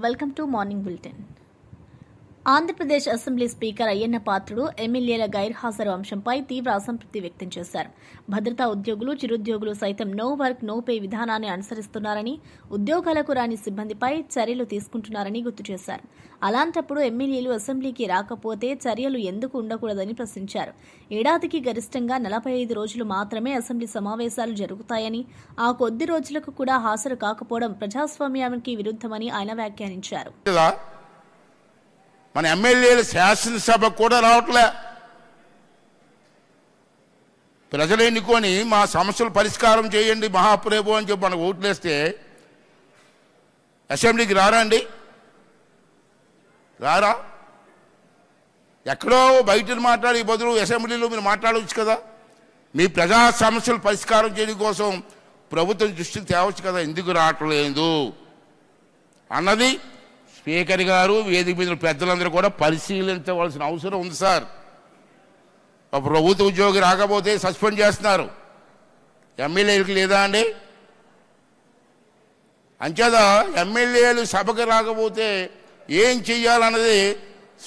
Welcome to morning bulletin. Andhra Pradesh assembly speaker Ayyanna Patrudu ఎమ్మెల్యేల గైర్హాజరు అంశంపై తీవ్ర అసంతృప్తి వ్యక్తం చేశారు. భద్రతా ఉద్యోగులు, చిరుద్యోగులు సైతం నో వర్క్ నో పే విధానాన్ని అనుసరిస్తున్నారని, ఉద్యోగాలకు రాని సిబ్బందిపై చర్యలు తీసుకుంటున్నారని గుర్తు చేశారు. అలాంటప్పుడు ఎమ్మెల్యేలు అసెంబ్లీకి రాకపోతే చర్యలు ఎందుకు ఉండకూడదని ప్రశ్నించారు. ఏడాదికి గరిష్టంగా 45 రోజులు మాత్రమే అసెంబ్లీ సమావేశాలు జరుగుతాయని, ఆ కొద్ది రోజులకు కూడా హాజరు కాకపోవడం ప్రజాస్వామ్యానికి విరుద్దమని ఆయన వ్యాఖ్యానించారు. మన ఎమ్మెల్యేలు శాసనసభ కూడా రావట్లే. ప్రజలు ఎన్నుకొని మా సమస్యలు పరిష్కారం చేయండి మహాప్రభు అని చెప్పి మనకు ఓట్లేస్తే అసెంబ్లీకి రారండి, రారా? ఎక్కడో బయట మాట్లాడే బదులు అసెంబ్లీలో మీరు మాట్లాడవచ్చు కదా. మీ ప్రజా సమస్యలు పరిష్కారం చేయడం కోసం ప్రభుత్వం దృష్టికి తేవచ్చు కదా, ఎందుకు రావట్లేదు అన్నది స్పీకర్ గారు, వేదిక మీద పెద్దలందరూ కూడా పరిశీలించవలసిన అవసరం ఉంది. సార్, ప్రభుత్వ ఉద్యోగి రాకపోతే సస్పెండ్ చేస్తున్నారు, ఎమ్మెల్యేలకు లేదా అండి? అంచేత ఎమ్మెల్యేలు సభకు రాకపోతే ఏం చెయ్యాలన్నది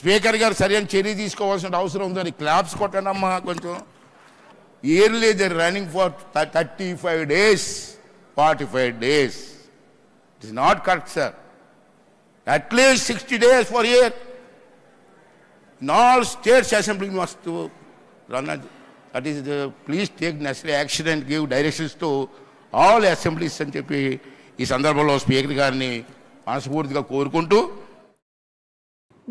స్పీకర్ గారు సరైన చర్య తీసుకోవాల్సిన అవసరం ఉందని క్లాప్స్ కొట్టండి అమ్మా. కొంచెం yearly they running for 35 days, 45 days. It is not correct sir. At least 60 days for a year. In all states assembly must run. That is please take necessary action and give directions to all assemblies అని చెప్పి ఈ సందర్భంలో speaker గారిని మనస్ఫూర్తిగా కోరుకుంటూ,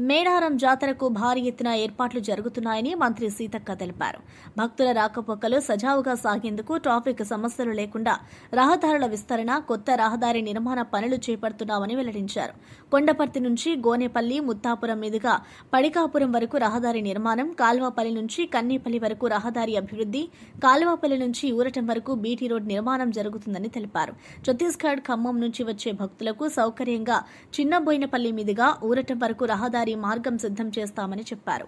మేడారం జాతరకు భారీ ఎత్తున ఏర్పాట్లు జరుగుతున్నాయని మంత్రి సీతక్క తెలిపారు. భక్తుల రాకపోకలు సజావుగా సాగేందుకు ట్రాఫిక్ సమస్యలు లేకుండా రహదారుల విస్తరణ, కొత్త రహదారి నిర్మాణ పనులు చేపడుతున్నామని వెల్లడించారు. కొండపర్తి నుంచి గోనేపల్లి, ముత్తాపురం మీదుగా పడికాపురం వరకు రహదారి నిర్మాణం, కాల్వపల్లి నుంచి కన్నేపల్లి వరకు రహదారి అభివృద్ది, కాల్వపల్లి నుంచి ఊరటం వరకు బీటీ రోడ్ నిర్మాణం జరుగుతుందని తెలిపారు. ఛత్తీస్గఢ్, ఖమ్మం నుంచి వచ్చే భక్తులకు సౌకర్యంగా చిన్నబోయినపల్లి మీదుగా ఊరటం వరకు రహదారి మార్గం సిద్ధం చేస్తామని చెప్పారు.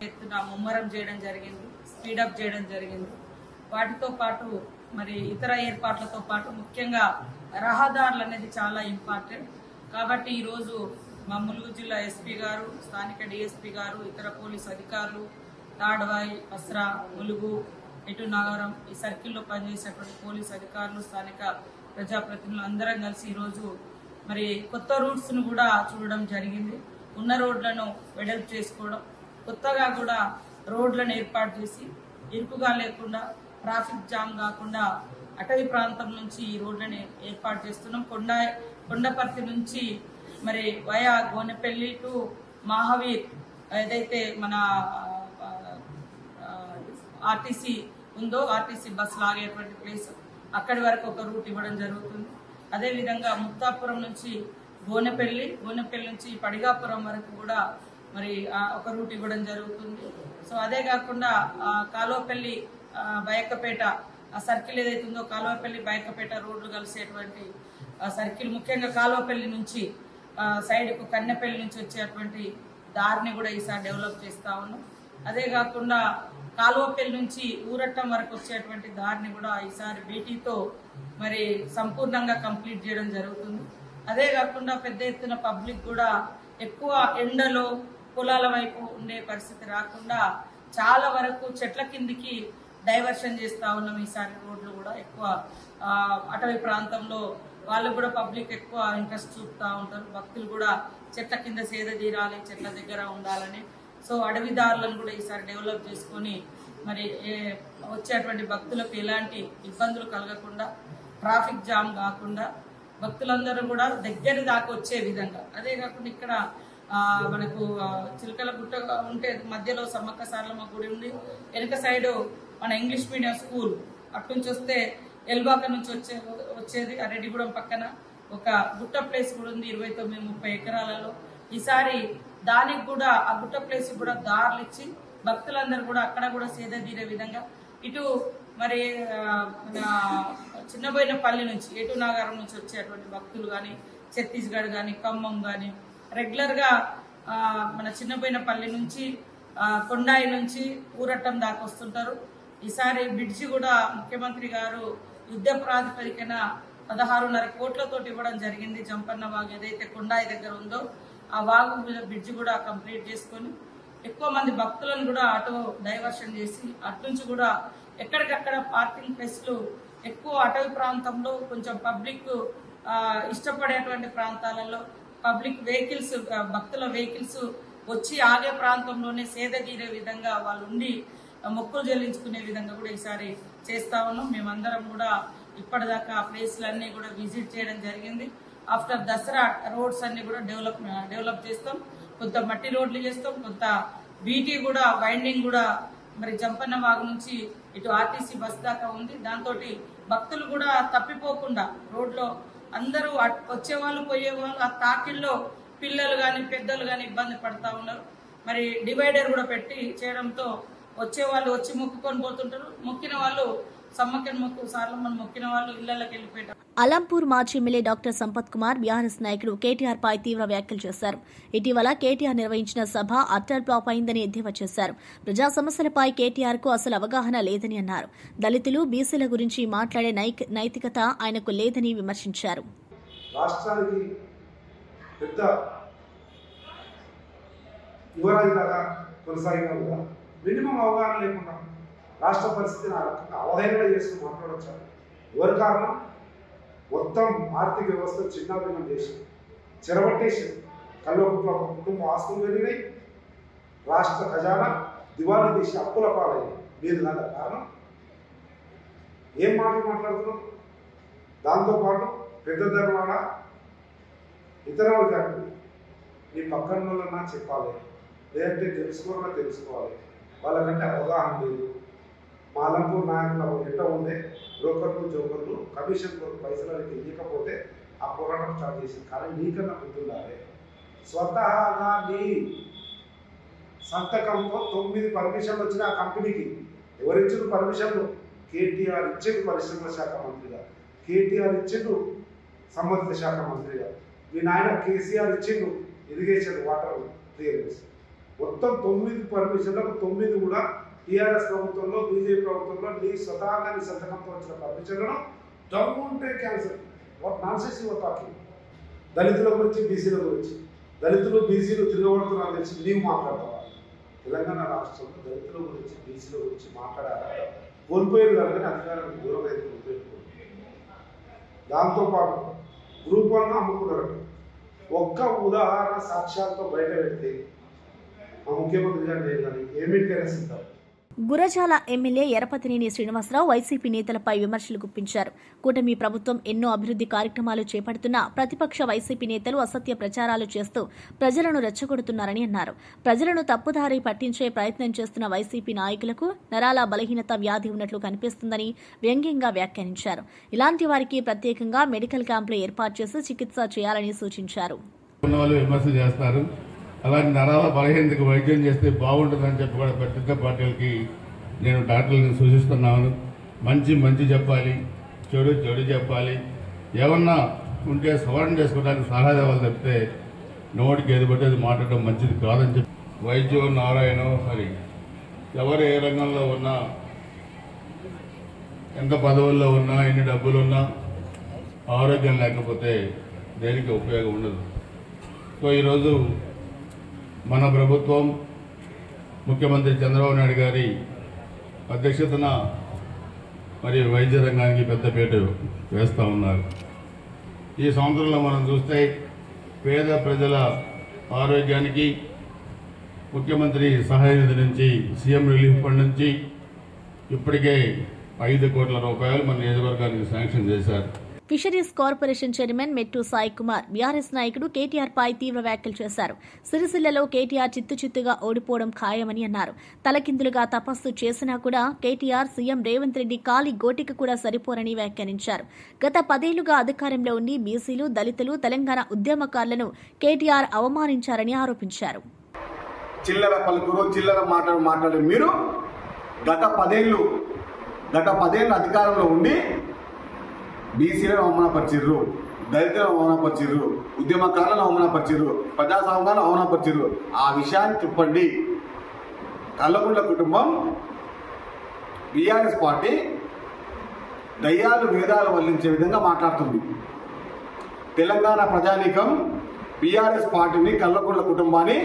ముమ్మరం చేయడం జరిగింది, స్పీడప్ చేయడం జరిగింది. వాటితో పాటు మరి ఇతర ఏర్పాట్లతో పాటు ముఖ్యంగా రహదారులు అనేది చాలా ఇంపార్టెంట్. కాబట్టి ఈరోజు మా ములుగు జిల్లా ఎస్పీ గారు, స్థానిక డిఎస్పీ గారు, ఇతర పోలీస్ అధికారులు, తాడ్వాయి, అస్రా, ములుగు, ఎటు నగరం ఈ సర్కిల్లో పనిచేసేటువంటి పోలీస్ అధికారులు, స్థానిక ప్రజాప్రతినిధులు అందరం కలిసి ఈరోజు మరి కొత్త రూట్స్ ను కూడా చూడడం జరిగింది. ఉన్న రోడ్లను వెడల్పు చేసుకోవడం, కొత్తగా కూడా రోడ్లను ఏర్పాటు చేసి ఇరుకుగా లేకుండా, ట్రాఫిక్ జామ్ కాకుండా అటవీ ప్రాంతం నుంచి ఈ రోడ్లను ఏర్పాటు చేస్తున్నాం. కొండపర్తి నుంచి మరి వయా గోనెపల్లి టు మహావీర్ ఏదైతే మన ఆర్టీసీ ఉందో, ఆర్టీసీ బస్ లాగేటువంటి ప్లేస్ అక్కడి వరకు ఒక రూట్ ఇవ్వడం జరుగుతుంది. అదేవిధంగా ముత్తాపురం నుంచి గోనెపల్లి నుంచి పడిగాపురం వరకు కూడా మరి ఒక రూట్ ఇవ్వడం జరుగుతుంది. సో అదే కాకుండా కాలువపల్లి, బయకపేట ఆ సర్కిల్ ఏదైతే ఉందో, కాలువపల్లి బయకపేట రోడ్లు కలిసేటువంటి సర్కిల్, ముఖ్యంగా కాలువపల్లి నుంచి సైడ్కు కన్నెపల్లి నుంచి వచ్చేటువంటి దారిని కూడా ఈసారి డెవలప్ చేస్తా ఉన్నాం. అదే కాకుండా కాలువపల్లి నుంచి ఊరట్టం వరకు వచ్చేటువంటి దారిని కూడా ఈసారి బీటీతో మరి సంపూర్ణంగా కంప్లీట్ చేయడం జరుగుతుంది. అదే కాకుండా పెద్ద ఎత్తున పబ్లిక్ కూడా ఎక్కువ ఎండలో పొలాల వైపు ఉండే పరిస్థితి రాకుండా చాలా వరకు చెట్ల కిందికి డైవర్షన్ చేస్తా ఉన్నాం. ఈసారి రోడ్లు కూడా ఎక్కువ అటవీ ప్రాంతంలో వాళ్ళు కూడా పబ్లిక్ ఎక్కువ ఇంట్రెస్ట్ చూపుతా ఉంటారు. భక్తులు కూడా చెట్ల కింద సేద తీరాలి, చెట్ల దగ్గర ఉండాలని. సో అడవిదారులను కూడా ఈసారి డెవలప్ చేసుకొని మరి వచ్చేటువంటి భక్తులకు ఎలాంటి ఇబ్బందులు కలగకుండా, ట్రాఫిక్ జామ్ కాకుండా భక్తులందరూ కూడా దగ్గర దాకా వచ్చే విధంగా. అదే కాకుండా ఇక్కడ మనకు చిలకల గుట్ట ఉంటే మధ్యలో సమ్మక్క సారలమ్మ గుడి ఉంది, వెనుక సైడ్ మన ఇంగ్లీష్ మీడియం స్కూల్, అటు నుంచి వస్తే ఎల్బాక నుంచి వచ్చేది ఆ రెడ్డిగూడెం పక్కన ఒక గుట్ట ప్లేస్ కూడా ఉంది 29-30 ఎకరాలలో. ఈసారి దానికి కూడా ఆ గుట్ట ప్లేస్ కూడా దారులు ఇచ్చి భక్తులందరూ కూడా అక్కడ కూడా సేద తీరే విధంగా, ఇటు మరి చిన్నబోయినపల్లి నుంచి ఎటు నాగారం నుంచి వచ్చేటువంటి భక్తులు కానీ, ఛత్తీస్గఢ్ కానీ, ఖమ్మం కానీ రెగ్యులర్గా మన చిన్నబోయినపల్లి నుంచి కొండాయి నుంచి ఊరట్టం దాకా వస్తుంటారు. ఈసారి బ్రిడ్జి కూడా ముఖ్యమంత్రి గారు యుద్ధ ప్రాతిపదికన 16.5 కోట్లతోటి ఇవ్వడం జరిగింది. జంపన్న వాగు ఏదైతే కొండాయి దగ్గర ఉందో ఆ వాగు బ్రిడ్జ్ కూడా కంప్లీట్ చేసుకొని ఎక్కువ మంది భక్తులను కూడా ఆటో డైవర్షన్ చేసి అట్నుంచి కూడా ఎక్కడికక్కడ పార్కింగ్ ప్లేస్లు ఎక్కువ అటవీ ప్రాంతంలో కొంచెం పబ్లిక్ ఇష్టపడేటువంటి ప్రాంతాలలో పబ్లిక్ వెహికల్స్ భక్తుల వెహికల్స్ వచ్చి ఆగే ప్రాంతంలోనే సేద తీరే విధంగా వాళ్ళు ఉండి మొక్కులు చెల్లించుకునే విధంగా కూడా ఈసారి చేస్తా ఉన్నాం. మేమందరం కూడా ఇప్పటిదాకా ఆ ప్లేస్లన్నీ కూడా విజిట్ చేయడం జరిగింది. ఆఫ్టర్ దసరా రోడ్స్ అన్ని కూడా డెవలప్ చేస్తాం. కొంత మట్టి రోడ్లు చేస్తాం, కొంత బీటీ కూడా వైండింగ్ కూడా మరి జంపన్న వాగు నుంచి ఇటు ఆర్టీసీ బస్ దాకా ఉంది. దాంతో భక్తులు కూడా తప్పిపోకుండా రోడ్లో అందరూ వచ్చేవాళ్ళు పోయేవాళ్ళు ఆ తాకిల్లో పిల్లలు కానీ పెద్దలు కానీ ఇబ్బంది పడతా ఉన్నారు. మరి డివైడర్ కూడా పెట్టి చేయడంతో వచ్చేవాళ్ళు వచ్చి మొక్కుకొని పోతుంటారు. మొక్కిన వాళ్ళు సమ్మక్కని మొక్కు సార్లమ్మని మొక్కిన వాళ్ళు ఇళ్లకి వెళ్ళిపోయారు. అలంపూర్ మాజీ MLA doctor Sampath Kumar BRS నాయకుడు కేటీఆర్ పై తీవ్ర వ్యాఖ్యలు చేశారు. ఇటీవల కేటీఆర్ నిర్వహించిన సభ అట్టర్ ఫ్లాప్ అయిందని ఎద్దేవా చేశారు. ప్రజా సమస్యలపై కేటీఆర్ కు అసలు అవగాహన లేదని అన్నారు. దళితులు బీసీల గురించి మాట్లాడే నైతికత ఆయనకు లేదని విమర్శించారు. రాష్ట్రానికి పెద్ద యువరాజులాగా కొనసాగినా కూడా మినిమం అవగాహన లేకుండా రాష్ట్ర పరిస్థితిని ఆ రకంగా అవహేళన చేస్తూ మాట్లాడొచ్చారు. ఎవరి కారణం? మొత్తం ఆర్థిక వ్యవస్థ చిన్నాభిన్నం చేసి చెరబట్టేసి కల్వకుట్ల కుటుంబ ఆస్తులు పెరిగినాయి, రాష్ట్ర ఖజానా దివాళీ తీసి అప్పుల పాలయ్యాయి. మీరు దాని కారణం ఏం మాటలు మాట్లాడుతున్నాం? దాంతోపాటు పెద్ద ధర్మాల ఇతర ఫ్యాక్టరీ నీ పక్కన వాళ్ళన్నా చెప్పాలి, లేదంటే తెలుసుకోవాలి. వాళ్ళకంటే అవగాహన లేదు. మా అలంపూర్ నాయకులు ఎట్ట ఉండే బ్రోకర్లు జోకర్లు కమిషన్ కొరకు పైసలు ఇవ్వకపోతే ఆ పోరాటం స్టార్ట్ చేసింది. కానీ నీకన్నా గుర్తుండాలి, స్వతహాగా నీ సంతకంలో 9 పర్మిషన్లు వచ్చిన ఆ కంపెనీకి ఎవరిచ్చిన పర్మిషన్లు? కేటీఆర్ ఇచ్చిండు పరిశ్రమల శాఖ మంత్రిగా, కేటీఆర్ ఇచ్చిండు సంబంధిత శాఖ మంత్రిగా, మీ నాయన కేసీఆర్ ఇచ్చిండు ఇరిగేషన్ వాటర్ క్లియరెన్స్. మొత్తం 9 పర్మిషన్లకు 9 కూడా టీఆర్ఎస్ ప్రభుత్వంలో బీజేపీ ప్రభుత్వంలో నీ స్వతహాగా నీ సంతకంతో వచ్చిన పర్మిషన్లను డౌన్ టేక్ క్యాన్సర్. What nonsense your talking? దళితుల గురించి బీసీల గురించి, దళితులు బీసీలు తిరగబడుతున్నారు తెలిసి నీవు మాట్లాడతావా? తెలంగాణ రాష్ట్రంలో దళితుల గురించి బీసీల గురించి మాట్లాడారా? కోల్పోయేది కనుక అధికారానికి దూరం అయితే గుర్తుపెట్టుకోండి. దాంతోపాటు గ్రూప్ 1 అమ్ముకున్నారు. ఒక్క ఉదాహరణ సాక్ష్యాలతో బయట పెడితే మా ముఖ్యమంత్రి గారు లేదు కానీ ఏమిటికైనా సిద్ధం. గురజాల ఎమ్మెల్యే ఎరపతినేని శ్రీనివాసరావు వైసీపీ నేతలపై విమర్శలు గుప్పించారు. కూటమి ప్రభుత్వం ఎన్నో అభివృద్ది కార్యక్రమాలు చేపడుతున్నా ప్రతిపక్ష వైసీపీ నేతలు అసత్య ప్రచారాలు చేస్తూ ప్రజలను రెచ్చగొడుతున్నారని అన్నారు. ప్రజలను తప్పుదారి పట్టించే ప్రయత్నం చేస్తున్న వైసీపీ నాయకులకు నరాల బలహీనత వ్యాధి ఉన్నట్లు కనిపిస్తుందని వ్యంగ్యంగా వ్యాఖ్యానించారు. ఇలాంటి వారికి ప్రత్యేకంగా మెడికల్ క్యాంపులు ఏర్పాటు చేసి చికిత్స చేయాలని సూచించారు. అలాంటి నరాల బలహీనతకు వైద్యం చేస్తే బాగుంటుందని చెప్పి కూడా పెద్ద పార్టీలకి నేను డాక్టర్లను సూచిస్తున్నాను. మంచి చెప్పాలి, చెడు చెప్పాలి. ఏమన్నా ఉంటే సవరణ చేసుకోవడానికి సలహా ఇవ్వాలి తప్పితే నోటికి ఏది పట్టేది మాట్లాడడం మంచిది కాదని చెప్పి వైద్యం నారాయణ హరి ఎవరు ఏ రంగంలో ఉన్నా, ఎంత పదవుల్లో ఉన్నా, ఎన్ని డబ్బులున్నా ఆరోగ్యం లేకపోతే దేనికి ఉపయోగం ఉండదు. సో ఈరోజు మన ప్రభుత్వం ముఖ్యమంత్రి చంద్రబాబు నాయుడు గారి అధ్యక్షతన మరి వైద్య రంగానికి పెద్దపీట వేస్తూ ఉన్నారు. ఈ సంవత్సరంలో మనం చూస్తే పేద ప్రజల ఆరోగ్యానికి ముఖ్యమంత్రి సహాయ నిధి నుంచి, సీఎం రిలీఫ్ ఫండ్ నుంచి ఇప్పటికే 5 కోట్ల రూపాయలు మన నియోజకవర్గానికి శాంక్షన్ చేశారు. ఫిషరీస్ కార్పొరేషన్ చైర్మన్ మెట్టు సాయి కుమార్ బీఆర్ఎస్ నాయకుడు కేటీఆర్ పై తీవ్ర వ్యాఖ్యలు చేశారు. సిరిసిల్లలో కేటీఆర్ చిత్తుగా ఓడిపోవడం ఖాయమని అన్నారు. తలకిందులుగా తపస్సు చేసినా కూడా కేటీఆర్ సీఎం రేవంత్ రెడ్డి కాలి గోటికి కూడా సరిపోరని వ్యాఖ్యానించారు. గత 10 ఏళ్లుగా అధికారంలో ఉండి బీసీలు, దళితులు, తెలంగాణ ఉద్యమకారులను కేటీఆర్ అవమానించారని ఆరోపించారు. చిల్లర పలుకురు, చిల్లర మాట్లాడే మీరు గత 10 ఏళ్ళు అధికారంలో ఉండి బీసీలను అవమానపరిచిర్రు, దళితులను అవమానపరిచిర్రు, ఉద్యమకారులను అవమానపరిచిర్రు, ప్రజాస్వామ్యాలను అవమానపరిచిర్రు. ఆ విషయాన్ని చెప్పండి. కల్వకుంట్ల కుటుంబం, బీఆర్ఎస్ పార్టీ దయ్యాలు వేదాలు వల్లించే విధంగా మాట్లాడుతుంది. తెలంగాణ ప్రజానీకం బీఆర్ఎస్ పార్టీని కల్వకుంట్ల కుటుంబాన్ని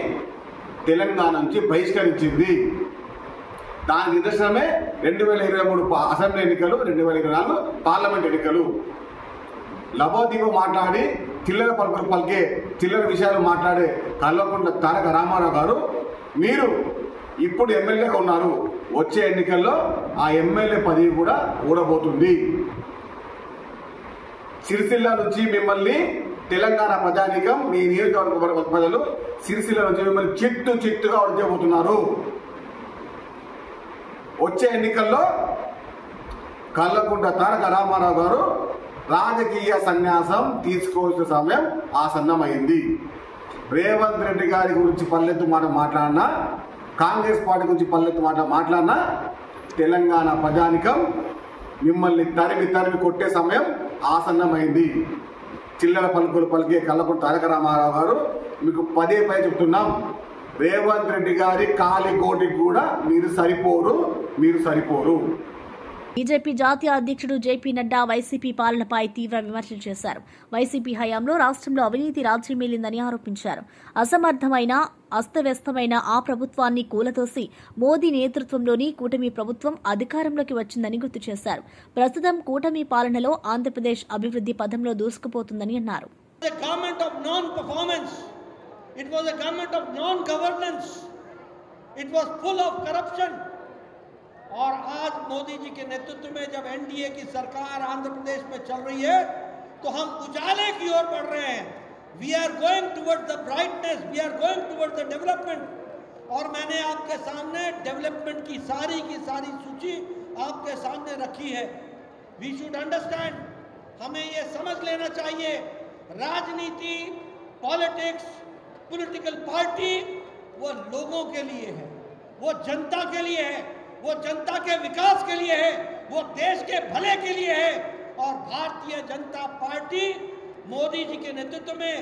తెలంగాణ నుంచి బహిష్కరించింది. దాని నిదర్శనమే 2023 అసెంబ్లీ ఎన్నికలు, 2024 పార్లమెంట్ ఎన్నికలు. లబోదీపో మాట్లాడి చిల్లర పలుకులు పలికే, చిల్లర విషయాలు మాట్లాడే కల్వకుంట్ల తారక రామారావు గారు, మీరు ఇప్పుడు ఎమ్మెల్యేగా ఉన్నారు. వచ్చే ఎన్నికల్లో ఆ ఎమ్మెల్యే పదవి కూడా ఊడబోతుంది. సిరిసిల్ల నుంచి మిమ్మల్ని తెలంగాణ ప్రజానీకం, మీ నియోజకవర్గ ప్రజలు సిరిసిల్ల నుంచి మిమ్మల్ని చిత్తుగా ఓడించబోతున్నారు. వచ్చే ఎన్నికల్లో కల్వకుంట్ల తారక రామారావు గారు రాజకీయ సన్యాసం తీసుకోవాల్సిన సమయం ఆసన్నమైంది. రేవంత్ రెడ్డి గారి గురించి పల్లెత్తు మాట మాట్లాడినా, కాంగ్రెస్ పార్టీ గురించి పల్లెత్తు మాట మాట్లాడినా తెలంగాణ ప్రజానికం మిమ్మల్ని తరిమి కొట్టే సమయం ఆసన్నమైంది. చిల్లర పలుకులు పలికే కల్వకుంట్ల తారక రామారావు గారు, మీకు పదే చెప్తున్నాం, రేవంత్ రెడ్డి గారి కాలి కోటికి కూడా మీరు సరిపోరు. బీజేపీ జాతీయ అధ్యక్షుడు జేపీ నడ్డా వైసీపీ పాలనపై తీవ్ర విమర్శలు చేశారు. వైసీపీ హయాంలో రాష్ట్రంలో అవినీతి రాజ్యమేలిందని ఆరోపించారు. అసమర్థమైన, అస్తవ్యస్తమైన ఆ ప్రభుత్వాన్ని కూలతోసి మోదీ నేతృత్వంలోని కూటమి ప్రభుత్వం అధికారంలోకి వచ్చిందని గుర్తు చేశారు. ప్రస్తుతం కూటమి పాలనలో ఆంధ్రప్రదేశ్ అభివృద్ధి పథంలో దూసుకుపోతుందని అన్నారు. और आज मोदी जी के नेतृत्व में जब एनडीए की सरकार आंध्र प्रदेश में चल रही है तो हम उजाले की ओर बढ़ रहे हैं. We are going towards the brightness, we are going towards the development. और मैंने आपके सामने डेवलपमेंट की सारी सूची आपके सामने रखी है. वी शुड अंडरस्टैंड, हमें ये समझ लेना चाहिए, राजनीति, पॉलिटिक्स, पॉलिटिकल पार्टी वो लोगों के लिए है, वो जनता के लिए है, वो जनता के विकास के लिए है, वो देश के भले के लिए है. और भारतीय जनता पार्टी मोदी जी के नेतृत्व में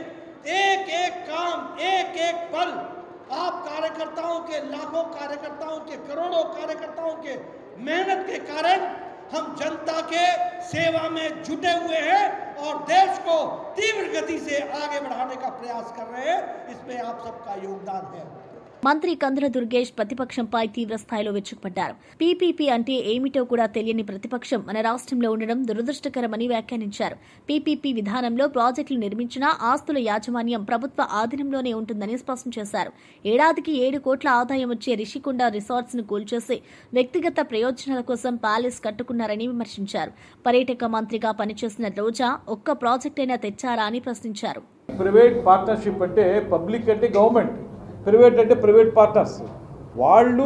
एक काम, एक पल आप कार्यकर्ताओं के, लाखों कार्यकर्ताओं के, करोड़ों कार्यकर्ताओं के मेहनत के कारण हम जनता के सेवा में जुटे हुए हैं और देश को तीव्र गति से आगे बढ़ाने का प्रयास कर रहे हैं. इसमें आप सबका योगदान है. మంత్రి కందుల దుర్గేష్ ప్రతిపక్షంపై తీవ్ర స్థాయిలో విరుచుకుపడ్డారు. పీపీపీ అంటే ఏమిటో కూడా తెలియని ప్రతిపక్షం మన రాష్ట్రంలో ఉండడం దురదృష్టకరమని వ్యాఖ్యానించారు. పీపీపీ విధానంలో ప్రాజెక్టులు నిర్మించినా ఆస్తుల యాజమాన్యం ప్రభుత్వ ఆధీనంలోనే ఉంటుందని స్పష్టం చేశారు. ఏడాదికి 7 కోట్ల ఆదాయం వచ్చే రిషికొండ రిసార్ట్స్ ను కూల్చేసి వ్యక్తిగత ప్రయోజనాల కోసం ప్యాలెస్ కట్టుకున్నారని విమర్శించారు. పర్యాటక మంత్రిగా పనిచేసిన రోజా ఒక్క ప్రాజెక్టైనా తెచ్చారా అని ప్రశ్నించారు. ప్రైవేట్ పార్ట్నర్షిప్ అంటే పబ్లిక్ అంటే గవర్నమెంట్, ప్రైవేట్ అంటే ప్రైవేట్ పార్ట్నర్స్. వాళ్ళు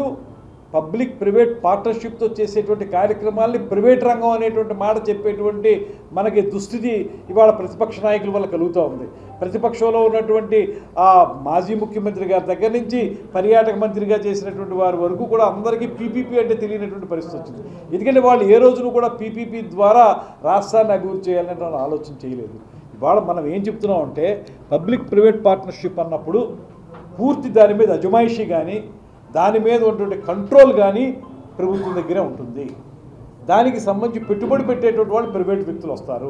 పబ్లిక్ ప్రైవేట్ పార్ట్నర్షిప్తో చేసేటువంటి కార్యక్రమాల్ని ప్రైవేట్ రంగం అనేటువంటి మాట చెప్పేటువంటి మనకి దుస్థితి ఇవాళ ప్రతిపక్ష నాయకుల వల్ల కలుగుతూ ఉంది. ప్రతిపక్షంలో ఉన్నటువంటి ఆ మాజీ ముఖ్యమంత్రి గారి దగ్గర నుంచి పర్యాటక మంత్రిగా చేసినటువంటి వారి వరకు కూడా అందరికీ పీపీపీ అంటే తెలియనటువంటి పరిస్థితి వచ్చింది. ఎందుకంటే వాళ్ళు ఏ రోజును కూడా పీపీపీ ద్వారా రాష్ట్రాన్ని అభివృద్ధి చేయాలని ఆలోచన చేయలేదు. ఇవాళ మనం ఏం చెప్తున్నాం అంటే పబ్లిక్ ప్రైవేట్ పార్ట్నర్షిప్ అన్నప్పుడు పూర్తి దాని మీద అజమాయిషీ కానీ, దాని మీద ఉన్నటువంటి కంట్రోల్ కానీ ప్రభుత్వం దగ్గరే ఉంటుంది. దానికి సంబంధించి పెట్టుబడి పెట్టేటువంటి వాళ్ళు ప్రైవేట్ వ్యక్తులు వస్తారు.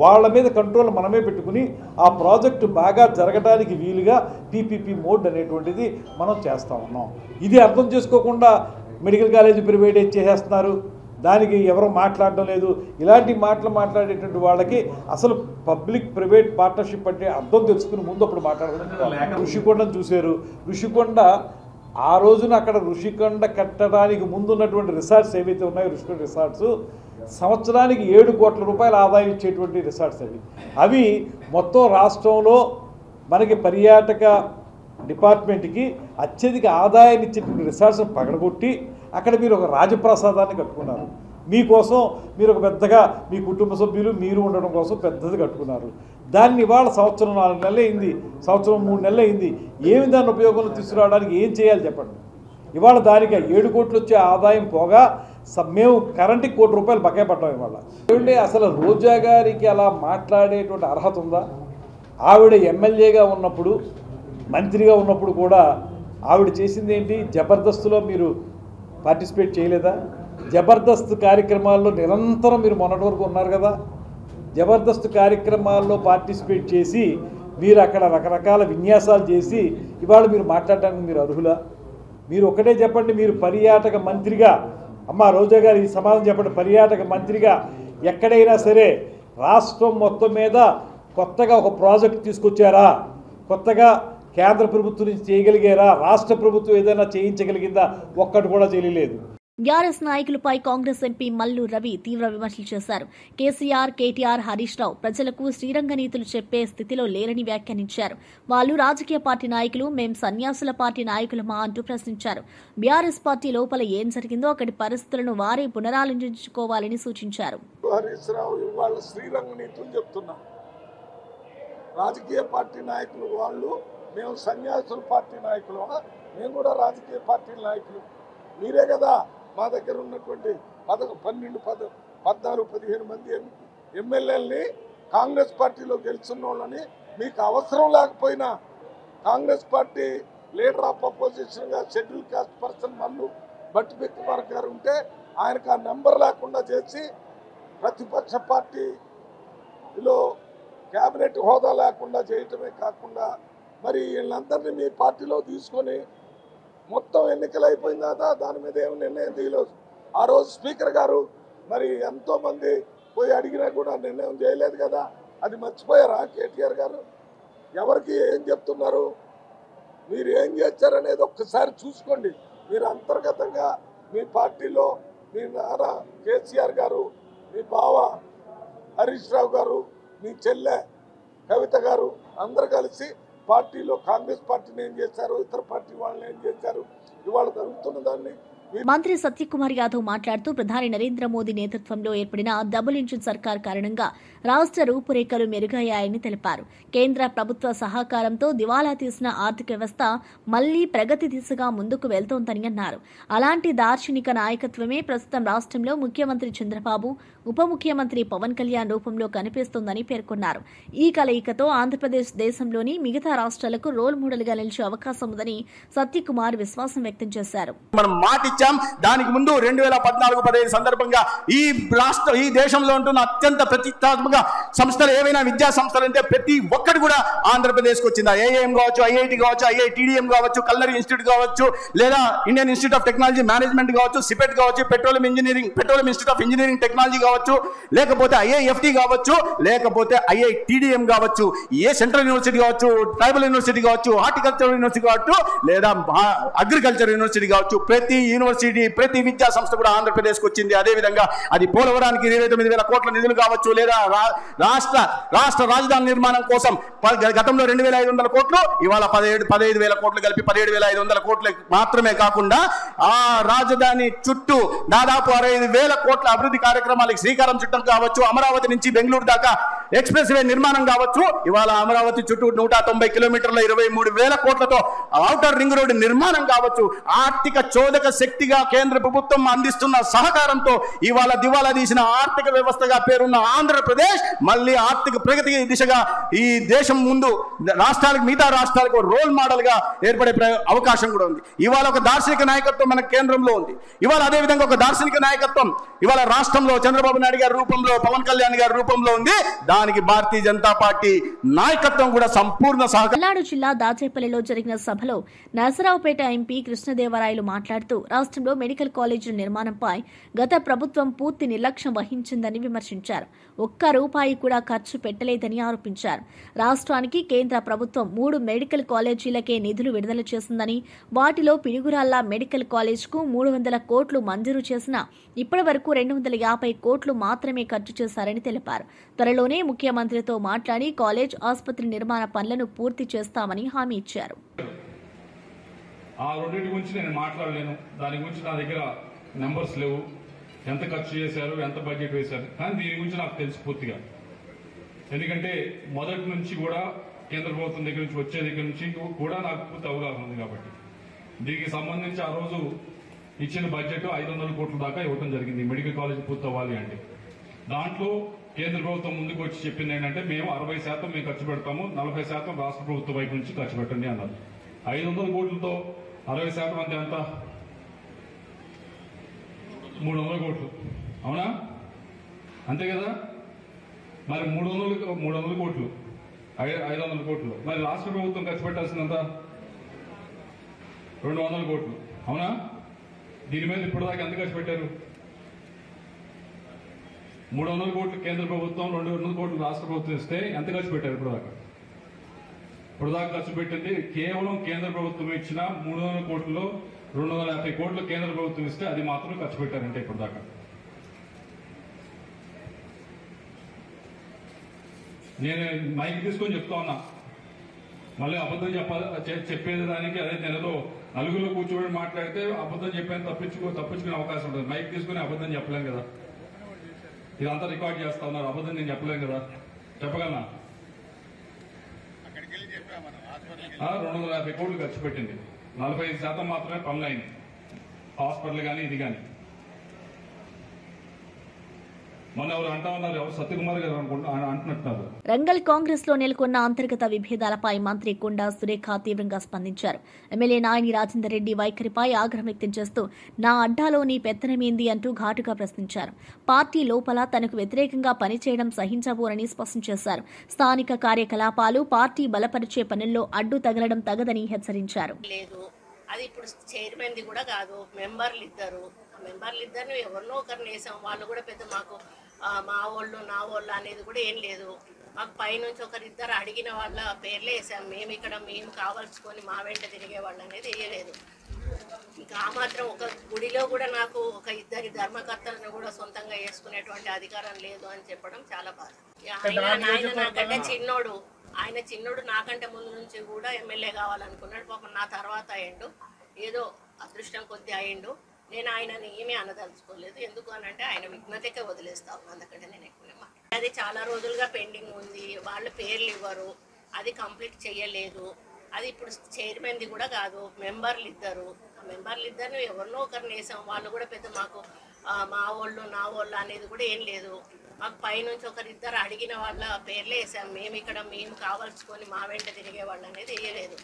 వాళ్ళ మీద కంట్రోల్ మనమే పెట్టుకుని ఆ ప్రాజెక్టు బాగా జరగడానికి వీలుగా పీపీపీ మోడ్ అనేటువంటిది మనం చేస్తూ ఉన్నాం. ఇది అర్థం చేసుకోకుండా మెడికల్ కాలేజీ ప్రైవేటైజ్ చేసేస్తున్నారు, దానికి ఎవరో మాట్లాడడం లేదు. ఇలాంటి మాటలు మాట్లాడేటువంటి వాళ్ళకి అసలు పబ్లిక్ ప్రైవేట్ పార్ట్నర్షిప్ అంటే అర్థం తెలుసుకుని ముందు అప్పుడు మాట్లాడడం. ఋషికొండను చూశారు. ఋషికొండ ఆ రోజున అక్కడ ఋషికొండ కట్టడానికి ముందున్నటువంటి రిసార్ట్స్ ఏవైతే ఉన్నాయో, ఋషికొండ రిసార్ట్స్ సంవత్సరానికి 7 కోట్ల రూపాయల ఆదాయం ఇచ్చేటువంటి రిసార్ట్స్ అవి మొత్తం రాష్ట్రంలో మనకి పర్యాటక డిపార్ట్మెంట్కి అత్యధిక ఆదాయాన్ని ఇచ్చేటువంటి రిసార్ట్స్ని పగలగొట్టి అక్కడ మీరు ఒక రాజప్రసాదాన్ని కట్టుకున్నారు. మీకోసం మీరు ఒక పెద్దగా మీ కుటుంబ సభ్యులు మీరు ఉండడం కోసం పెద్దది కట్టుకున్నారు. దాన్ని ఇవాళ సంవత్సరం 4 నెలలు అయింది, సంవత్సరం 3 నెలలు అయింది. ఏమి దాన్ని ఉపయోగంలో తీసుకురావడానికి ఏం చేయాలి చెప్పండి. ఇవాళ దానికి 7 కోట్లు వచ్చే ఆదాయం పోగా మేము కరెంటుకి 1 కోటి రూపాయలు బకాయి పడ్డాం. ఇవాళ ఏమంటే అసలు రోజా గారికి అలా మాట్లాడేటువంటి అర్హత ఉందా? ఆవిడ ఎమ్మెల్యేగా ఉన్నప్పుడు, మంత్రిగా ఉన్నప్పుడు కూడా ఆవిడ చేసింది ఏంటి? జబర్దస్త్లో మీరు పార్టిసిపేట్ చేయలేదా? జబర్దస్త్ కార్యక్రమాల్లో నిరంతరం మీరు మొన్నటి వరకు ఉన్నారు కదా. జబర్దస్త్ కార్యక్రమాల్లో పార్టిసిపేట్ చేసి మీరు అక్కడ రకరకాల విన్యాసాలు చేసి ఇవాళ మీరు మాట్లాడడానికి మీరు అర్హులా? మీరు ఒకటే చెప్పండి, మీరు పర్యాటక మంత్రిగా, అమ్మ రోజా గారు ఈ సమాధానం చెప్పండి, పర్యాటక మంత్రిగా ఎక్కడైనా సరే రాష్ట్రం మొత్తం మీద కొత్తగా ఒక ప్రాజెక్ట్ తీసుకొచ్చారా? కొత్తగా కేంద్ర ప్రభుత్వం నుంచి చేయగలిగారా? రాష్ట్ర ప్రభుత్వం ఏదైనా చేయించగలిగిందా? ఒక్కటి కూడా చేయలేదు. బీఆర్ఎస్ నాయకులపై కాంగ్రెస్ ఎంపీ మల్లు రవి తీవ్ర విమర్శలు చేశారు. కేసీఆర్, కేటీఆర్, హరీష్ రావు ప్రజలకు శ్రీరంగ నీతులు చెప్పే స్థితిలో లేరని వ్యాఖ్యానించారు. వాళ్ళు రాజకీయ పార్టీ నాయకులు, మేం సన్యాసుల పార్టీ నాయకులమా అంటూ ప్రశ్నించారు. బీఆర్ఎస్ పార్టీ లోపల ఏం జరిగిందో అక్కడి పరిస్థితులను వారే పునరాలోచించుకోవాలని సూచించారు. హరీష్ రావు ఇవాళ శ్రీరంగ నీతులు చెప్తున్నారు. రాజకీయ పార్టీ నాయకులు వాళ్ళు, మేము సన్యాసుల పార్టీ నాయకులమా? మేము కూడా రాజకీయ పార్టీ నాయకులు. మీరే కదా మా దగ్గర ఉన్నటువంటి 12, 14, 15 మంది ఎమ్మెల్యేలని కాంగ్రెస్ పార్టీలో గెలుచున్న వాళ్ళని మీకు అవసరం లేకపోయినా కాంగ్రెస్ పార్టీ లీడర్ ఆఫ్ అపోజిషన్గా schedule caste person Mallu Bhatti Vikramarka garu ఉంటే ఆయనకు ఆ నెంబర్ లేకుండా చేసి ప్రతిపక్ష పార్టీలో క్యాబినెట్ హోదా లేకుండా చేయటమే కాకుండా మరి వీళ్ళందరినీ మీ పార్టీలో తీసుకొని మొత్తం ఎన్నికలు అయిపోయిన తర్వాత దాని మీద ఏమి నిర్ణయం తీయలేదు. ఆ రోజు స్పీకర్ గారు మరి ఎంతోమంది పోయి అడిగినా కూడా నిర్ణయం చేయలేదు కదా. అది మర్చిపోయారా కేటీఆర్ గారు? ఎవరికి ఏం చెప్తున్నారు, మీరు ఏం చేశారనేది ఒక్కసారి చూసుకోండి. మీరు అంతర్గతంగా మీ పార్టీలో మీ నాన్న కేసీఆర్ గారు, మీ బావ హరీష్ రావు గారు, మీ చెల్లె కవిత గారు అందరు కలిసి పార్టీలో కాంగ్రెస్ పార్టీని ఏం చేశారు, ఇతర పార్టీ వాళ్ళని ఏం చేశారు, ఇవాళ జరుగుతున్న దాన్ని. మంత్రి సత్యకుమార్ యాదవ్ మాట్లాడుతూ ప్రధాని నరేంద్ర మోదీ నేతృత్వంలో ఏర్పడిన డబుల్ ఇంజిన్ సర్కార్ కారణంగా రాష్ట్ర రూపురేఖలు మెరుగయ్యాయని తెలిపారు. కేంద్ర ప్రభుత్వ సహకారంతో దివాలా తీసిన ఆర్థిక వ్యవస్థ మళ్లీ ప్రగతి దిశగా ముందుకు వెళ్తోందని అన్నారు. అలాంటి దార్శనిక నాయకత్వమే ప్రస్తుతం రాష్ట్రంలో ముఖ్యమంత్రి చంద్రబాబు, ఉప ముఖ్యమంత్రి పవన్ కళ్యాణ్ రూపంలో కనిపిస్తోందని పేర్కొన్నారు. ఈ కలయికతో ఆంధ్రప్రదేశ్ దేశంలోని మిగతా రాష్ట్రాలకు రోల్ మోడల్గా నిలిచే అవకాశం ఉందని సత్యకుమార్ విశ్వాసం వ్యక్తం చేశారు. దానికి ముందు 2014-15 సందర్భంగా ఈ దేశంలో ఉంటున్న అత్యంత ప్రతిష్టాత్మక సంస్థలు ఏవైనా విద్యా సంస్థలు అంటే ప్రతి ఒక్కటి కూడా ఆంధ్రప్రదేశ్కి వచ్చింది. ఐఐఎం కావచ్చు, ఐఐటి కావచ్చు, ఐఐటిడిఎం కావచ్చు, కల్నరీ ఇన్స్టిట్యూట్ కావచ్చు, లేదా Indian institute of technology management కావచ్చు, సిపెట్ కావచ్చు, petroleum institute of engineering technology కావచ్చు, లేకపోతే ఐఐఎఫ్టి కావచ్చు, లేకపోతే ఐఐటిడిఎం కావచ్చు, ఏ సెంట్రల్ యూనివర్సిటీ కావచ్చు, ట్రైబల్ యూనివర్సిటీ కావచ్చు, హార్టికల్చర్ యూనివర్సిటీ కావచ్చు, లేదా అగ్రికల్చర్ యూనివర్సిటీ కావచ్చు, ప్రతి యూనివర్సిటీ ప్రతి విద్యా సంస్థ కూడా ఆంధ్రప్రదేశ్కి వచ్చింది. అదేవిధంగా అది పోలవరానికి 29,000 కోట్ల నిధులు కావచ్చు, లేదా రాష్ట్ర రాజధాని నిర్మాణం కోసం గతంలో 2,500 కోట్లు, ఇవాళ 15,000 కోట్లు కలిపి 17,500 కోట్లు మాత్రమే కాకుండా ఆ రాజధాని చుట్టూ దాదాపు 65,000 కోట్ల అభివృద్ధి కార్యక్రమాలకు శ్రీకారం చుట్టం కావచ్చు, అమరావతి నుంచి బెంగళూరు దాకా ఎక్స్ప్రెస్ వే నిర్మాణం కావచ్చు, ఇవాళ అమరావతి చుట్టూ 190 కిలోమీటర్ల 23,000 కోట్లతో ఔటర్ రింగ్ రోడ్డు నిర్మాణం కావచ్చు, ఆర్థిక చోదక శక్తిగా కేంద్ర ప్రభుత్వం అందిస్తున్న సహకారంతో ఇవాళ దివాలా తీసిన ఆర్థిక వ్యవస్థగా పేరున్న ఆంధ్రప్రదేశ్ మళ్ళీ ఆర్థిక ప్రగతి దిశగా ఈ దేశం ముందు మిగతా రాష్ట్రాలకు రోల్ మోడల్ గా ఏర్పడే అవకాశం కూడా ఉంది. ఇవాళ ఒక దార్శనిక నాయకత్వం మన కేంద్రంలో ఉంది. ఇవాళ అదేవిధంగా ఒక దార్శనిక నాయకత్వం ఇవాళ రాష్ట్రంలో చంద్రబాబు నాయుడు గారి రూపంలో, పవన్ కళ్యాణ్ గారి రూపంలో ఉంది. దానికి భారతీయ జనతా పార్టీ నాయకత్వం కూడా సంపూర్ణ సహకారం. పల్నాడు జిల్లా దాచేపల్లిలో జరిగిన సభలో నరసరావుపేట ఎంపీ కృష్ణదేవరాయలు మాట్లాడుతూ రాష్ట్రంలో మెడికల్ కాలేజీల నిర్మాణంపై గత ప్రభుత్వం పూర్తి నిర్లక్ష్యం వహించిందని విమర్శించారు. ఒక్క రూపాయి కూడా ఖర్చు పెట్టలేదని ఆరోపించారు. రాష్ట్రానికి కేంద్ర ప్రభుత్వం 3 మెడికల్ కాలేజీలకే నిధులు విడుదల చేసిందని, వాటిలో పిడుగురాళ్ల మెడికల్ కాలేజ్కు 300 కోట్లు మంజూరు చేసినా ఇప్పటి వరకు 250 కోట్లు మాత్రమే ఖర్చు చేశారని తెలిపారు. త్వరలోనే ముఖ్యమంత్రితో మాట్లాడి కాలేజ్, ఆసుపత్రి నిర్మాణ పనులను పూర్తి చేస్తామని హామీ ఇచ్చారు. ఆ రెండింటి గురించి నేను మాట్లాడలేను. దాని గురించి నా దగ్గర నెంబర్స్ లేవు, ఎంత ఖర్చు చేశారు, ఎంత బడ్జెట్ వేశారు. కానీ దీని గురించి నాకు తెలుసు పూర్తిగా. ఎందుకంటే మొదటి నుంచి కూడా కేంద్ర ప్రభుత్వం దగ్గర నుంచి వచ్చే దగ్గర నుంచి కూడా నాకు పూర్తి అవగాహన ఉంది. కాబట్టి దీనికి సంబంధించి ఆ రోజు ఇచ్చిన బడ్జెట్ 500 కోట్ల దాకా ఇవ్వడం జరిగింది మెడికల్ కాలేజ్ పూర్తి అవ్వాలి అంటే. దాంట్లో కేంద్ర ప్రభుత్వం ముందుకు వచ్చి చెప్పింది ఏంటంటే మేము 60% మేము ఖర్చు పెడతాము, 40% రాష్ట్ర ప్రభుత్వం వైపు నుంచి ఖర్చు పెట్టండి అన్నారు. 500 కోట్లతో 60% అంటే ఎంత? 300 కోట్లు, అవునా? అంతే కదా. మరి 300 కోట్లు 500 కోట్లు. మరి రాష్ట్ర ప్రభుత్వం ఖర్చు పెట్టాల్సిందంత 200 కోట్లు. అవునా? దీని మీద ఇప్పటిదాకా ఎంత ఖర్చు పెట్టారు? 300 కోట్లు కేంద్ర ప్రభుత్వం, 200 కోట్లు రాష్ట్ర ప్రభుత్వం ఇస్తే ఎంత ఖర్చు పెట్టారు ఇప్పటిదాకా? ఇప్పటిదాకా ఖర్చు పెట్టింది కేవలం కేంద్ర ప్రభుత్వం ఇచ్చిన 300 కోట్లలో 250 కోట్లు కేంద్ర ప్రభుత్వం ఇస్తే అది మాత్రం ఖర్చు పెట్టారంటే ఇప్పటిదాకా. నేను మైక్ తీసుకొని చెప్తా ఉన్నా, మళ్ళీ అబద్ధం చెప్పేది దానికి అదే నెలలో నలుగురిలో కూర్చోబడి మాట్లాడితే అబద్ధం చెప్పాను తప్పించుకునే అవకాశం ఉంటుంది. మైక్ తీసుకుని అబద్ధం చెప్పలేం కదా, ఇదంతా రికార్డ్ చేస్తా ఉన్నారు. అబద్ధం నేను చెప్పలేం కదా, చెప్పగలనా? 250 కోట్లు ఖర్చు పెట్టింది, 45% మాత్రమే పనులైంది. హాస్పిటల్ కానీ ఇది కానీ. మొన్న ఎవరు అంటా ఉన్నారు, ఎవరు సత్యకుమార్ గారు అంటున్నారు. రంగల్ కాంగ్రెస్ లో నెలకొన్న అంతర్గత విభేదాలపై మంత్రి కొండా సురేఖ తీవ్రంగా స్పందించారు. ఎమ్మెల్యే నాయని రాజేందర్ రెడ్డి వైఖరిపై ఆగ్రహం వ్యక్తం చేస్తూ నా అడ్డాలో నీ పెత్తనమేంది అంటూ ఘాటుగా ప్రశ్నించారు. పార్టీ లోపల తనకు వ్యతిరేకంగా పనిచేయడం సహించబోరని స్పష్టం చేశారు. స్థానిక కార్యకలాపాలు పార్టీ బలపరిచే పనుల్లో అడ్డు తగలడం తగదని హెచ్చరించారు. అది ఇప్పుడు చైర్మన్ది కూడా కాదు, మెంబర్లిద్దరు ఎవరినో ఒకరిని వేసాం. వాళ్ళు కూడా పెద్ద మాకు మా వాళ్ళు నా వాళ్ళు అనేది కూడా ఏం లేదు. మాకు పైనుంచి ఒకరిద్దరు అడిగిన వాళ్ళ పేర్లే వేసాం. మేము కావాల్సుకొని మా వెంట తిరిగే వాళ్ళు అనేది వేయలేదు. ఇంకా ఆ మాత్రం ఒక గుడిలో కూడా నాకు ఒక ఇద్దరి ధర్మకర్తలను కూడా సొంతంగా వేసుకునేటువంటి అధికారం లేదు అని చెప్పడం చాలా బాధ. ఆయన నాకంటే చిన్నోడు, నాకంటే ముందు నుంచి కూడా ఎమ్మెల్యే కావాలనుకున్నాడు. పాపం నా తర్వాత అయ్యిండు, ఏదో అదృష్టం కొద్ది అయ్యిండు. నేను ఆయనని ఏమీ అనదలుచుకోలేదు. ఎందుకు అనంటే ఆయన విఘ్నతకే వదిలేస్తాను, అందుకంటే నేను ఎక్కువ అది చాలా రోజులుగా పెండింగ్ ఉంది. వాళ్ళు పేర్లు ఇవ్వరు, అది కంప్లీట్ చేయలేదు. అది ఇప్పుడు చైర్మన్ది కూడా కాదు, మెంబర్లిద్దరు ఎవరినో ఒకరిని వేసాం. వాళ్ళు కూడా పెద్ద మాకు మా వాళ్ళు నా వాళ్ళు అనేది కూడా ఏం లేదు. మాకు పైనుంచి ఒకరిద్దరు అడిగిన వాళ్ళ పేర్లే వేసాం. మేము కావాల్సుకొని మా వెంట తిరిగే వాళ్ళు అనేది వేయలేదు.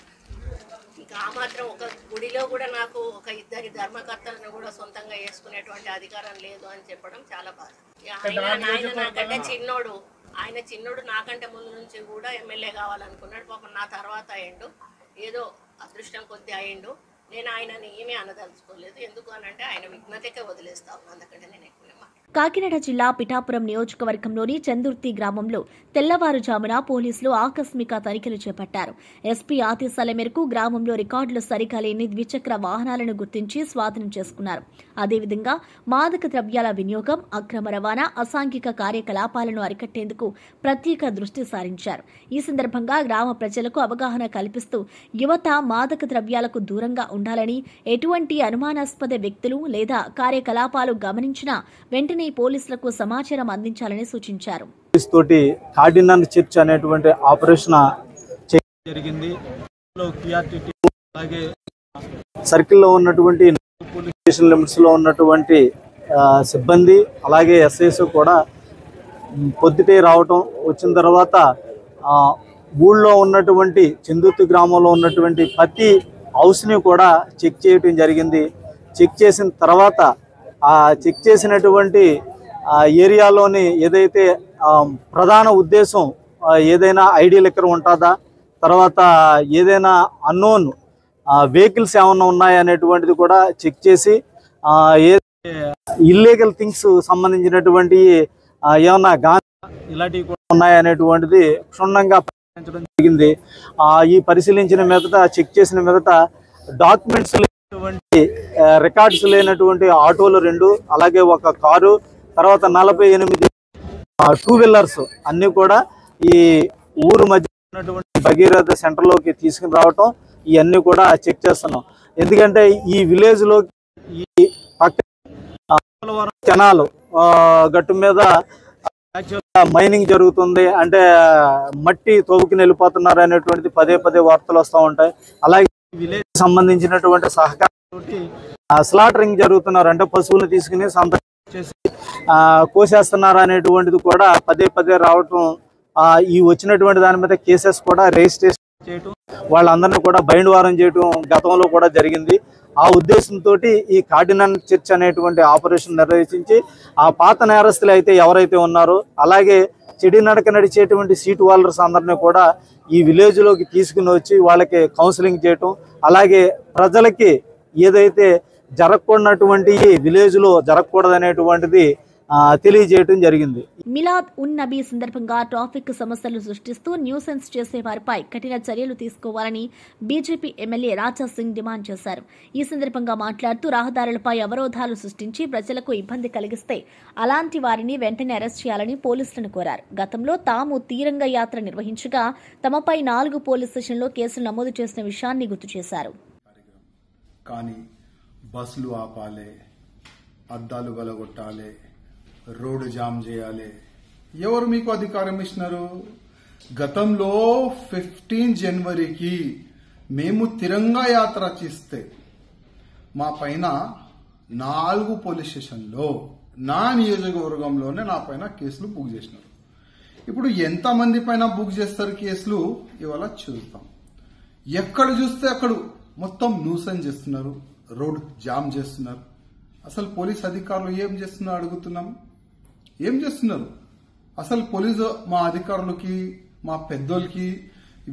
ఇంకా ఆ మాత్రం ఒక గుడిలో కూడా నాకు ఒక ఇద్దరి ధర్మకర్తలను కూడా సొంతంగా వేసుకునేటువంటి అధికారం లేదు అని చెప్పడం చాలా బాధ. ఆయన నాకంటే చిన్నోడు, నాకంటే ముందు నుంచి కూడా ఎమ్మెల్యే కావాలనుకున్నాడు. పాపం నా తర్వాత అయ్యిండు, ఏదో అదృష్టం కొద్ది అయ్యిండు. నేను ఆయనని ఏమీ అనదలుచుకోలేదు. ఎందుకు అనంటే ఆయన విఘ్నతకే వదిలేస్తాను, అందుకంటే నేను ఎక్కువ. కాకినాడ జిల్లా పిఠాపురం నియోజకవర్గంలోని చందుర్తి గ్రామంలో తెల్లవారుజామున పోలీసులు ఆకస్మిక తనిఖీలు చేపట్టారు. ఎస్పీ ఆదేశాల మేరకు గ్రామంలో రికార్డులు సరిగా లేని ద్విచక్ర వాహనాలను గుర్తించి స్వాధీనం చేసుకున్నారు. అదేవిధంగా మాదక ద్రవ్యాల వినియోగం, అక్రమ రవాణా, అసాంఘిక కార్యకలాపాలను అరికట్టేందుకు ప్రత్యేక దృష్టి సారించారు. ఈ సందర్భంగా గ్రామ ప్రజలకు అవగాహన కల్పిస్తూ యువత మాదక ద్రవ్యాలకు దూరంగా ఉండాలని, ఎటువంటి అనుమానాస్పద వ్యక్తులు లేదా కార్యకలాపాలు గమనించినా వెంటనే పోలీసులకు సమాచారం అందించాలని సూచించారు. తోటి కార్డినల్ చర్చ్ అనేటువంటి ఆపరేషన్ చేయడం జరిగింది. అలాగే సర్కిల్లో ఉన్నటువంటి పోలీస్ స్టేషన్ లిమిట్స్ లో ఉన్నటువంటి సిబ్బంది అలాగే ఎస్ఐస్ కూడా పొద్దుటే రావటం, వచ్చిన తర్వాత ఊళ్ళో ఉన్నటువంటి చందుర్తి గ్రామంలో ఉన్నటువంటి ప్రతి హౌస్ని కూడా చెక్ చేయటం జరిగింది. చెక్ చేసిన తర్వాత చెక్ చేసినటువంటి ఏరియాలోని ఏదైతే ప్రధాన ఉద్దేశం ఏదైనా ఐడి లిక్కర్ ఉంటుందా, తర్వాత ఏదైనా అన్నోన్ వెహికల్స్ ఏమన్నా ఉన్నాయనేటువంటిది కూడా చెక్ చేసి ఇల్లీగల్ థింగ్స్ సంబంధించినటువంటి ఏమన్నా గాంజా ఇలాంటివి కూడా ఉన్నాయనేటువంటిది క్షుణ్ణంగా పరిశీలించడం జరిగింది. ఈ పరిశీలించిన మీదట, చెక్ చేసిన మీదట డాక్యుమెంట్స్ రికార్డ్స్ లేనటువంటి ఆటోలు 2, అలాగే ఒక కారు, తర్వాత 48 2 వీలర్స్ అన్ని కూడా ఈ ఊరు మధ్య ఉన్నటువంటి భగీరథ సెంటర్లోకి తీసుకుని రావటం, ఇవన్నీ కూడా చెక్ చేస్తున్నాం. ఎందుకంటే ఈ విలేజ్ లో ఈ పక్క కెనాల్ గట్టు మీద మైనింగ్ జరుగుతుంది, అంటే మట్టి తవ్వుకుని వెళ్ళిపోతున్నారు అనేటువంటిది పదే పదే వార్తలు వస్తూ ఉంటాయి. అలాగే విలేజ్ సంబంధించినటువంటి సహకారంతో స్లాటరింగ్ జరుగుతున్నారు, అంటే పశువులను తీసుకుని సంతకం చేసి కోసేస్తున్నారు అనేటువంటిది కూడా పదే పదే రావటం, ఈ వచ్చినటువంటి దాని మీద కేసెస్ కూడా రిజిస్ట్రేషన్ చేయటం, వాళ్ళందరినీ కూడా బైండ్ వారం చేయటం గతంలో కూడా జరిగింది. ఆ ఉద్దేశంతో ఈ కార్డినల్ చర్చ్ అనేటువంటి ఆపరేషన్ నిర్వహించి ఆ పాత నేరస్తులు అయితే ఎవరైతే ఉన్నారో, అలాగే చెడి నడక నడిచేటువంటి సీటు హోల్డర్స్ అందరినీ కూడా ఈ విలేజ్లోకి తీసుకుని వచ్చి వాళ్ళకి కౌన్సిలింగ్ చేయటం, అలాగే ప్రజలకి ఏదైతే జరగకూడనటువంటి విలేజ్లో జరగకూడదనేటువంటిది తెలియజేయడం జరిగింది. మిలాద్ ఉన్ నబీ సందర్భంగా ట్రాఫిక్ సమస్యలు సృష్టిస్తూ న్యూసెన్స్ చేసే వారిపై కఠిన చర్యలు తీసుకోవాలని BJP MLA Raja Singh demand చేశారు. ఈ సందర్భంగా మాట్లాడుతూ రహదారులపై అవరోధాలు సృష్టించి ప్రజలకు ఇబ్బంది కలిగిస్తే అలాంటి వారిని వెంటనే అరెస్ట్ చేయాలని పోలీసులను కోరారు. గతంలో తాము తీరంగ యాత్ర నిర్వహించగా తమపై 4 పోలీస్ స్టేషన్లో కేసులు నమోదు చేసిన విషయాన్ని గుర్తు చేశారు. కానీ బస్సులు ఆపాలి, అద్దాలు గలగొట్టాలి, రోడ్డు జామ్ చేయాలి. ఎవరు మీకు అధికారం ఇచ్చినారు? గతంలో 15 జనవరికి మేము తిరంగా యాత్ర చేస్తే మా పైన 4 పోలీస్ స్టేషన్లో నా నియోజకవర్గంలోనే నా పైన కేసులు బుక్ చేసినారు. ఇప్పుడు ఎంతమంది పైన బుక్ చేస్తారు కేసులు ఇవాళ చూస్తాం. ఎక్కడ చూస్తే అక్కడ మొత్తం న్యూసెన్స్ చేస్తున్నారు, రోడ్ జామ్ చేస్తున్నారు. అసలు పోలీస్ అధికారులు ఏం చేస్తున్నారు అడుగుతున్నాం. ఏం చేస్తున్నారు? అసలు పోలీసు మా అధికారులకి, మా పెద్దోళ్ళకి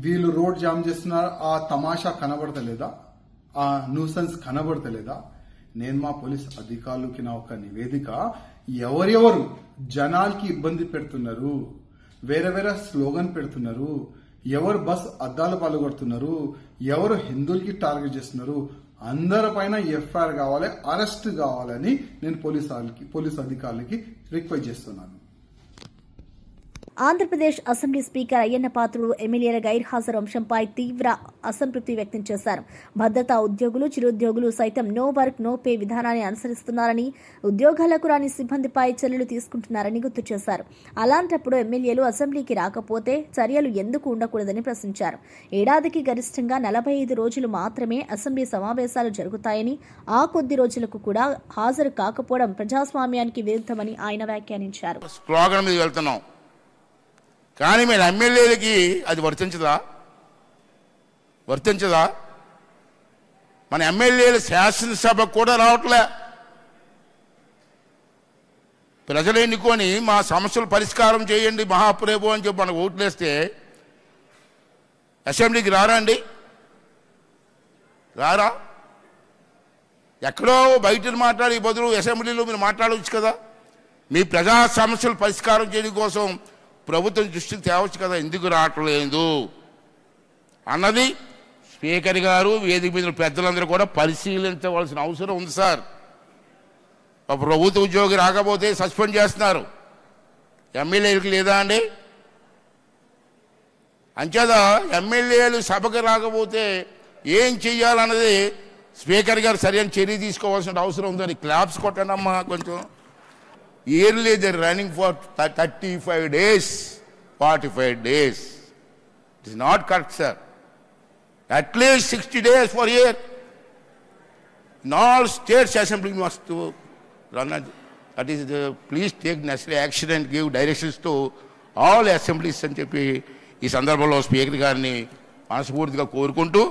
వీళ్ళు రోడ్ జామ్ చేస్తున్నారు ఆ తమాషా కనబడతలేదా? ఆ న్యూసెన్స్ కనబడతలేదా? నేను మా పోలీస్ అధికారులకి నా ఒక నివేదిక, ఎవరెవరు జనాలకి ఇబ్బంది పెడుతున్నారు, వేరే వేరే స్లోగన్ పెడుతున్నారు, ఎవరు బస్ అద్దాలు పాల్గొడుతున్నారు, ఎవరు హిందువులకి టార్గెట్ చేస్తున్నారు, అందరిపైన ఎఫ్ఐఆర్ కావాలి, అరెస్ట్ కావాలని నేను పోలీస్ అధికారులకి రిక్వెస్ట్ చేస్తున్నాను. ఆంధ్రప్రదేశ్ అసెంబ్లీ స్పీకర్ అయ్యన్న పాత్రుడు ఎమ్మెల్యేల గైర్హాజరు అంశంపై తీవ్ర అసంతృప్తి వ్యక్తం చేశారు. భద్రతా ఉద్యోగులు, చిరుద్యోగులు సైతం నో వర్క్ నో పే విధానాన్ని అనుసరిస్తున్నారని, ఉద్యోగాలకు రాని సిబ్బందిపై చర్యలు తీసుకుంటున్నారని గుర్తు చేశారు. అలాంటప్పుడు ఎమ్మెల్యేలు అసెంబ్లీకి రాకపోతే చర్యలు ఎందుకు ఉండకూడదని ప్రశ్నించారు. ఏడాదికి గరిష్టంగా 45 రోజులు మాత్రమే అసెంబ్లీ సమావేశాలు జరుగుతాయని, ఆ కొద్ది రోజులకు కూడా హాజరు కాకపోవడం ప్రజాస్వామ్యానికి విరుద్ధమని ఆయన వ్యాఖ్యానించారు. కానీ మీరు ఎమ్మెల్యేలకి అది వర్తించదా? మన ఎమ్మెల్యేలు శాసనసభ కూడా రావట్లే. ప్రజలు ఎన్నుకొని మా సమస్యలు పరిష్కారం చేయండి మహాప్రభు అని చెప్పి మనకు ఓట్లేస్తే అసెంబ్లీకి రారండి? రారా? ఎక్కడో బయట మాట్లాడే బదులు అసెంబ్లీలో మీరు మాట్లాడవచ్చు కదా. మీ ప్రజా సమస్యలు పరిష్కారం చేయడం కోసం ప్రభుత్వం దృష్టికి తేవచ్చు కదా, ఎందుకు రావట్లేదు అన్నది స్పీకర్ గారు, వేదిక మీద పెద్దలందరూ కూడా పరిశీలించవలసిన అవసరం ఉంది. సార్, ప్రభుత్వ ఉద్యోగి రాకపోతే సస్పెండ్ చేస్తున్నారు, ఎమ్మెల్యేలకు లేదా అండి? అంచేత ఎమ్మెల్యేలు సభకు రాకపోతే ఏం చెయ్యాలన్నది స్పీకర్ గారు సరైన చర్య తీసుకోవాల్సిన అవసరం ఉందని క్లాప్స్ కొట్టండి అమ్మా కొంచెం. Yearly they are running for 35 days, 45 days. It is not correct, sir. At least 60 days for a year. In all states assembly must to run. That is please take necessary action and give directions to all assemblies అని చెప్పి ఈ సందర్భంలో speaker గారిని మనస్ఫూర్తిగా కోరుకుంటూ